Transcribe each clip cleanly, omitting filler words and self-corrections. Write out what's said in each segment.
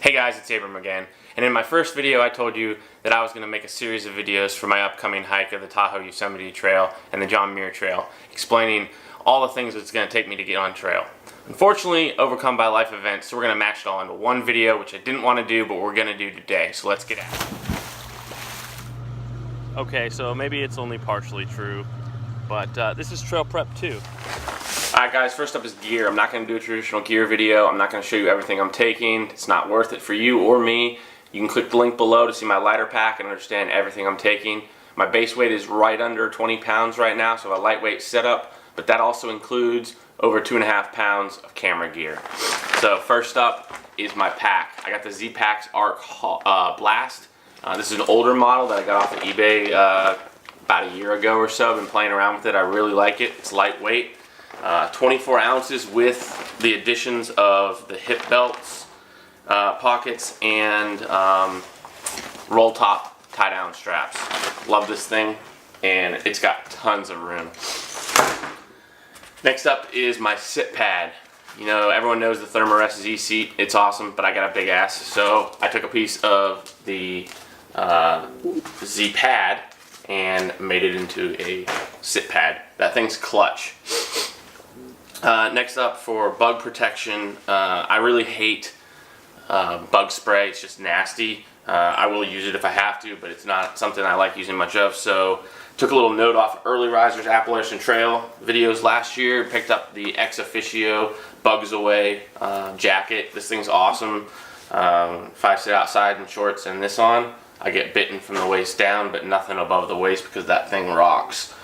Hey guys, it's Abram again, and in my first video I told you that I was going to make a series of videos for my upcoming hike of the Tahoe Yosemite Trail and the John Muir Trail, explaining all the things it's going to take me to get on trail. Unfortunately, overcome by life events, so we're going to mash it all into one video, which I didn't want to do, but we're going to do today, so let's get at it. Okay, so maybe it's only partially true, but this is trail prep too. Alright guys, first up is gear. I'm not going to do a traditional gear video. I'm not going to show you everything I'm taking. It's not worth it for you or me. You can click the link below to see my lighter pack and understand everything I'm taking. My base weight is right under 20 pounds right now, so a lightweight setup, but that also includes over 2.5 pounds of camera gear. So first up is my pack. I got the Z-Packs Arc Blast. This is an older model that I got off of eBay about a year ago or so. I've been playing around with it. I really like it. It's lightweight. 24 ounces with the additions of the hip belts, pockets, and roll top tie down straps. Love this thing, and it's got tons of room. Next up is my sit pad. You know, everyone knows the Thermarest Z seat. It's awesome, but I got a big ass, so I took a piece of the Z pad and made it into a sit pad. That thing's clutch. Next up, for bug protection, I really hate bug spray. It's just nasty. I will use it if I have to, but it's not something I like using much of. So took a little note off Early Risers Appalachian Trail videos last year. Picked up the Ex Officio Bugs Away jacket. This thing's awesome. If I sit outside in shorts and this on, I get bitten from the waist down, but nothing above the waist because that thing rocks.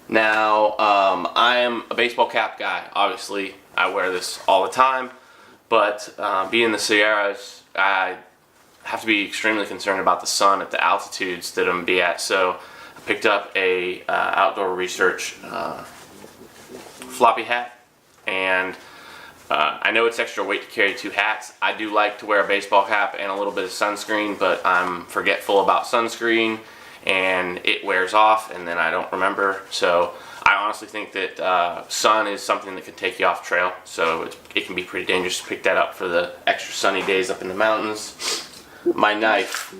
Now, I am a baseball cap guy. Obviously, I wear this all the time, but being in the Sierras, I have to be extremely concerned about the sun at the altitudes that I'm gonna be at. So I picked up a outdoor research floppy hat, and I know it's extra weight to carry 2 hats. I do like to wear a baseball cap and a little bit of sunscreen, but I'm forgetful about sunscreen, and it wears off and then I don't remember. So I honestly think that sun is something that can take you off trail, so it can be pretty dangerous to pick that up for the extra sunny days up in the mountains. My knife.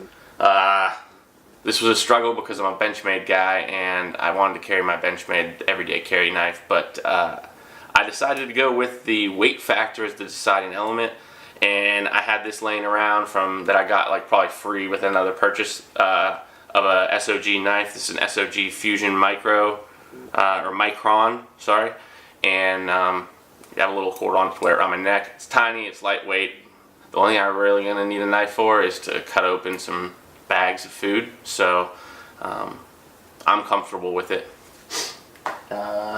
This was a struggle because I'm a Benchmade guy and I wanted to carry my Benchmade everyday carry knife, but I decided to go with the weight factor as the deciding element, and I had this laying around that I got like probably free with another purchase of a SOG knife. This is an SOG Fusion Micro, or Micron, sorry, and got a little cord on to wear it around my neck. It's tiny, it's lightweight. The only thing I'm really going to need a knife for is to cut open some bags of food, so I'm comfortable with it.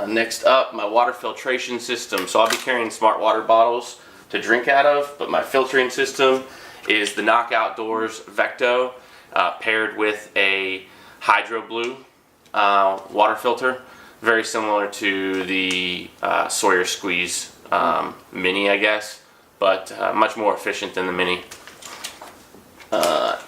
Next up, my water filtration system. So I'll be carrying smart water bottles to drink out of, but my filtering system is the Knock Outdoors Vecto, paired with a Hydro Blue water filter, very similar to the Sawyer Squeeze Mini, I guess, but much more efficient than the Mini.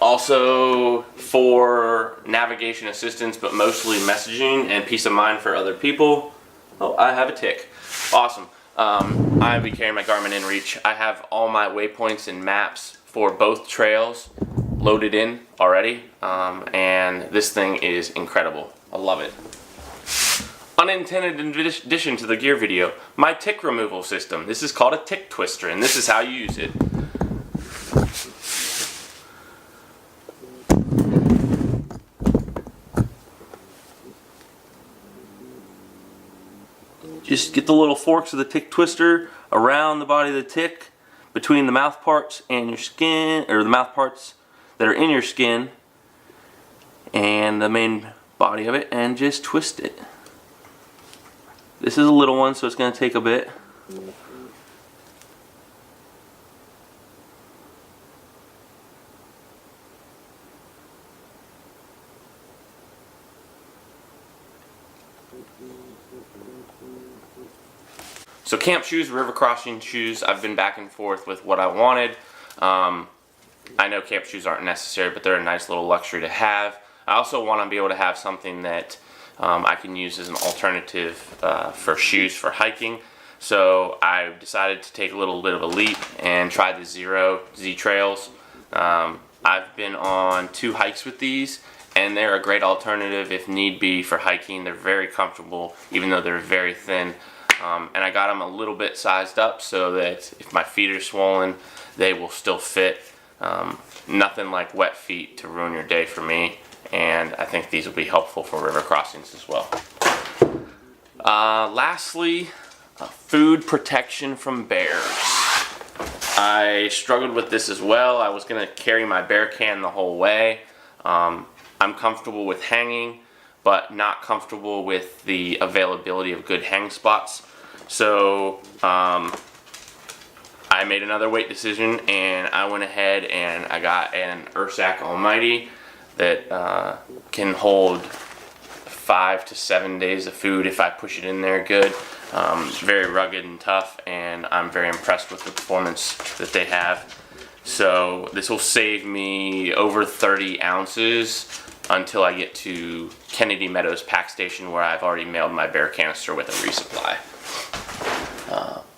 Also for navigation assistance, but mostly messaging and peace of mind for other people. Oh, I have a tick. Awesome. I'll be carrying my Garmin InReach. I have all my waypoints and maps for both trails loaded in already, and this thing is incredible. I love it. Unintended addition to the gear video, my tick removal system. This is called a tick twister, and this is how you use it. Just get the little forks of the tick twister around the body of the tick, between the mouth parts and your skin, or the mouth parts that are in your skin and the main body of it, and just twist it. This is a little one, so it's going to take a bit. So camp shoes, river crossing shoes, I've been back and forth with what I wanted. I know camp shoes aren't necessary, but they're a nice little luxury to have. I also want to be able to have something that I can use as an alternative for shoes for hiking. So I decided to take a little bit of a leap and try the Zero Z trails. I've been on 2 hikes with these, and they're a great alternative if need be for hiking. They're very comfortable, even though they're very thin. And I got them a little bit sized up so that if my feet are swollen, they will still fit. Nothing like wet feet to ruin your day for me, and I think these will be helpful for river crossings as well. Lastly, food protection from bears. I struggled with this as well. I was going to carry my bear can the whole way. I'm comfortable with hanging, but not comfortable with the availability of good hang spots. So I made another weight decision, and I went ahead and I got an Ursack Almighty that can hold 5 to 7 days of food if I push it in there good. Very rugged and tough, and I'm very impressed with the performance that they have. So this will save me over 30 ounces until I get to Kennedy Meadows Pack Station, where I've already mailed my bear canister with a resupply.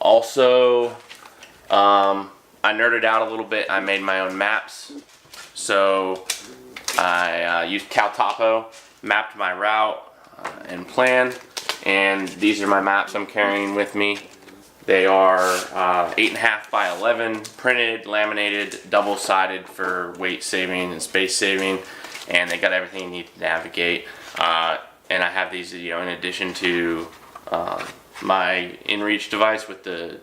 Also, I nerded out a little bit. I made my own maps. So I used Tahoe, mapped my route and plan, and these are my maps I'm carrying with me. They are 8.5 by 11, printed, laminated, double-sided for weight saving and space saving, and they got everything you need to navigate. And I have these, in addition to my InReach device with the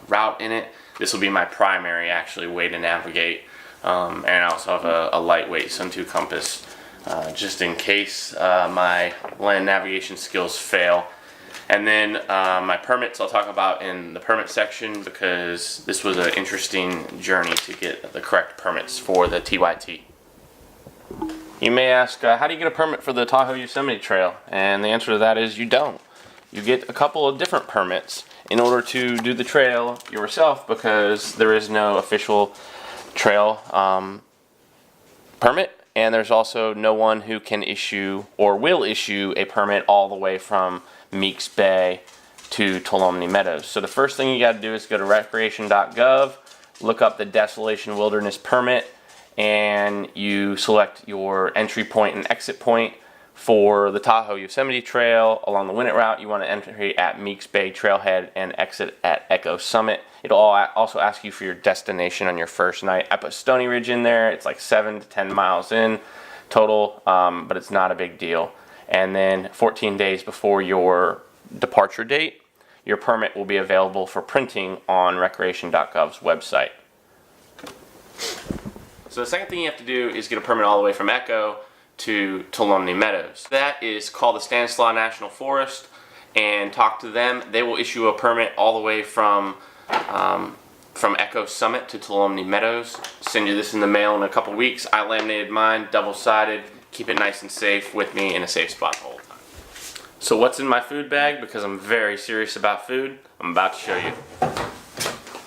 route in it. This will be my primary actually way to navigate, and I also have a lightweight Sun 2 compass just in case my land navigation skills fail. And then my permits I'll talk about in the permit section, because this was an interesting journey to get the correct permits for the TYT. You may ask, how do you get a permit for the Tahoe Yosemite Trail? And the answer to that is you don't. You get a couple of different permits in order to do the trail yourself, because there is no official trail permit, and there's also no one who can issue or will issue a permit all the way from Meeks Bay to Tuolumne Meadows. So the first thing you got to do is go to recreation.gov, look up the Desolation Wilderness Permit, and you select your entry point and exit point. For the Tahoe Yosemite Trail along the Winnett Route, you want to enter at Meeks Bay Trailhead and exit at Echo Summit. It'll also ask you for your destination on your first night. I put Stony Ridge in there. It's like 7 to 10 miles in total, but it's not a big deal. And then 14 days before your departure date, your permit will be available for printing on recreation.gov's website. So the second thing you have to do is get a permit all the way from Echo to Tuolumne Meadows. That is called the Stanislaus National Forest, and talk to them. They will issue a permit all the way from Echo Summit to Tuolumne Meadows. Send you this in the mail in a couple weeks. I laminated mine, double-sided, keep it nice and safe with me in a safe spot the whole time. So what's in my food bag? Because I'm very serious about food, I'm about to show you.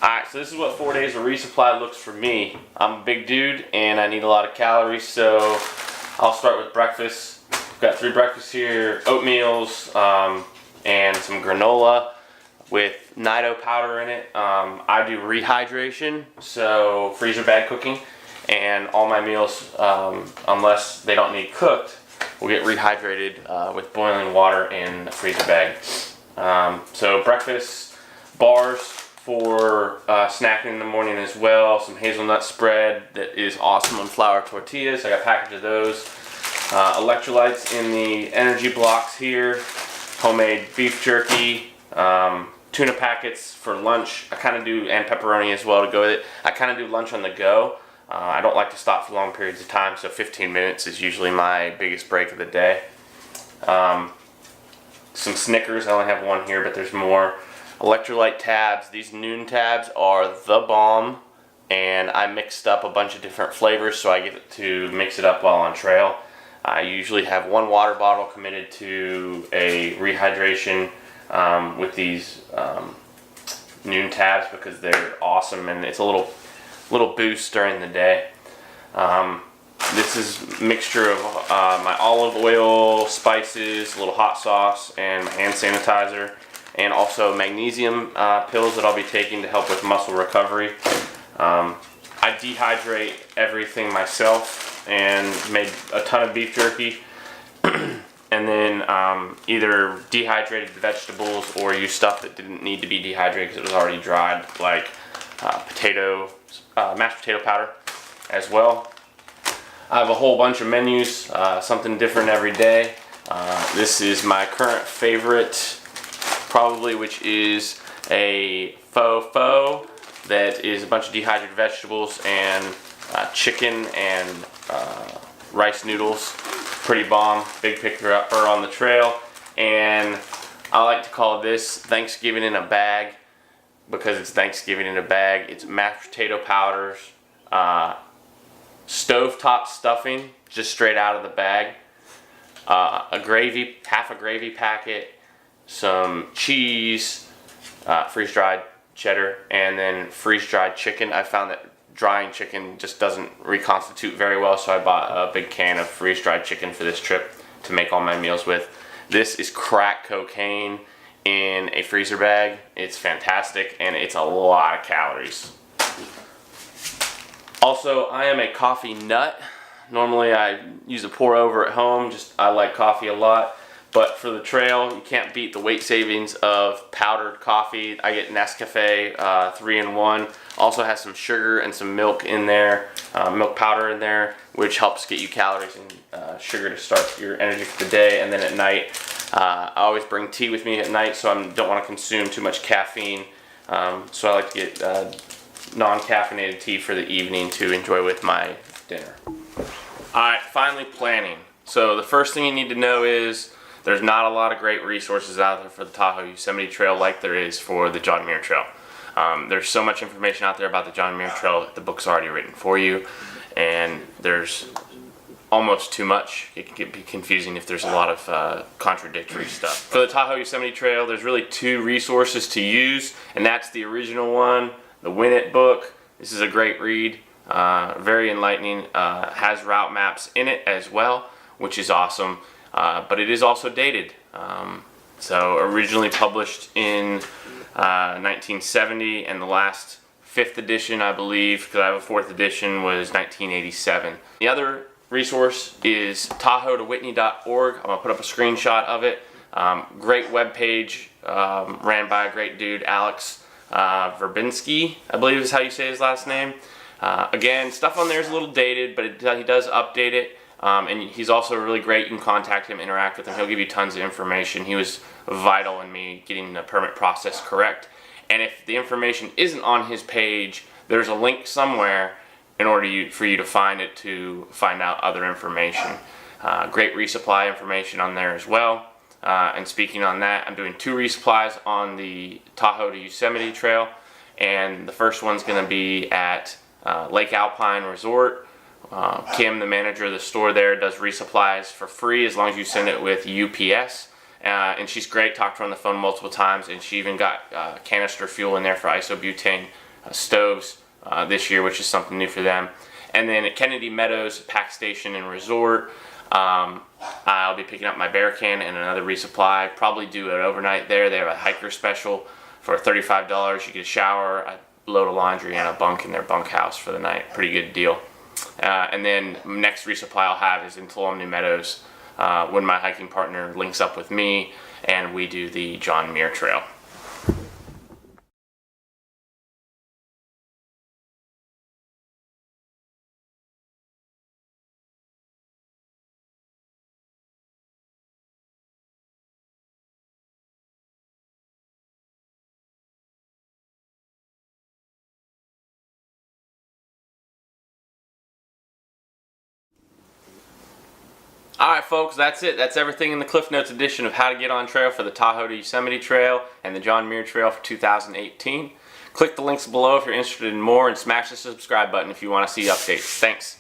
Alright, so this is what 4 days of resupply looks for me. I'm a big dude and I need a lot of calories, so I'll start with breakfast. I've got 3 breakfasts here, oatmeals, and some granola with Nido powder in it. I do rehydration, so freezer bag cooking, and all my meals, unless they don't need cooked, will get rehydrated with boiling water in a freezer bag. So breakfast, bars for snacking in the morning as well. Some hazelnut spread that is awesome on flour tortillas. I got a package of those. Electrolytes in the energy blocks here. Homemade beef jerky. Tuna packets for lunch. I kind of do, and pepperoni as well to go with it. I kind of do lunch on the go. I don't like to stop for long periods of time, so 15 minutes is usually my biggest break of the day. Some Snickers. I only have one here, but there's more. Electrolyte tabs. These noon tabs are the bomb, and I mixed up a bunch of different flavors so I get to mix it up while on trail. I usually have 1 water bottle committed to a rehydration with these noon tabs because they're awesome and it's a little boost during the day. This is a mixture of my olive oil, spices, a little hot sauce, and my hand sanitizer. and also magnesium pills that I'll be taking to help with muscle recovery. I dehydrate everything myself and made a ton of beef jerky. And then either dehydrated vegetables or use stuff that didn't need to be dehydrated because it was already dried, like mashed potato powder as well. I have a whole bunch of menus, something different every day. This is my current favorite, probably, which is a faux that is a bunch of dehydrated vegetables and chicken and rice noodles. Pretty bomb, big picker upper on the trail. And I like to call this Thanksgiving in a bag because it's Thanksgiving in a bag. It's mashed potato powders, stovetop stuffing just straight out of the bag, half a gravy packet, some cheese, freeze-dried cheddar, and then freeze-dried chicken. I found that drying chicken just doesn't reconstitute very well, so I bought a big can of freeze-dried chicken for this trip to make all my meals with. This is crack cocaine in a freezer bag. It's fantastic, and it's a lot of calories. Also, I am a coffee nut. Normally I use a pour over at home, I like coffee a lot. But for the trail, you can't beat the weight savings of powdered coffee. I get Nescafe 3-in-1. Also has some sugar and some milk in there, milk powder in there, which helps get you calories and sugar to start your energy for the day. And then at night, I always bring tea with me at night, so I don't want to consume too much caffeine. So I like to get non-caffeinated tea for the evening to enjoy with my dinner. Alright, finally planning. So the first thing you need to know is there's not a lot of great resources out there for the Tahoe Yosemite Trail like there is for the John Muir Trail. There's so much information out there about the John Muir Trail, the book's already written for you, and there's almost too much. It can be confusing if there's a lot of contradictory stuff. For the Tahoe Yosemite Trail, there's really two resources to use, and that's the original one, the Win It book. This is a great read, very enlightening, has route maps in it as well, which is awesome. But it is also dated. So originally published in 1970, and the last 5th edition, I believe, because I have a 4th edition, was 1987. The other resource is tahoe-to-whitney.org. I'm going to put up a screenshot of it. Great webpage, ran by a great dude, Alex Verbinski, I believe is how you say his last name. Again, stuff on there is a little dated, but he does update it. And he's also really great. You can contact him, interact with him. He'll give you tons of information. He was vital in me getting the permit process correct. And if the information isn't on his page, there's a link somewhere in order for you to find it to find out other information. Great resupply information on there as well. And speaking on that, I'm doing 2 resupplies on the Tahoe to Yosemite Trail. And the first one's going to be at Lake Alpine Resort. Kim, the manager of the store there, does resupplies for free as long as you send it with UPS. And she's great. Talked to her on the phone multiple times, and she even got canister fuel in there for isobutane stoves this year, which is something new for them. And then at Kennedy Meadows Pack Station and Resort, I'll be picking up my bear can and another resupply. Probably do an overnight there. They have a hiker special for $35. You get a shower, a load of laundry, and a bunk in their bunkhouse for the night. Pretty good deal. And then next resupply I'll have is in Tuolumne Meadows when my hiking partner links up with me and we do the John Muir Trail. Alright folks, that's it. That's everything in the Cliff Notes edition of how to get on trail for the Tahoe to Yosemite Trail and the John Muir Trail for 2018. Click the links below if you're interested in more, and smash the subscribe button if you want to see updates. Thanks.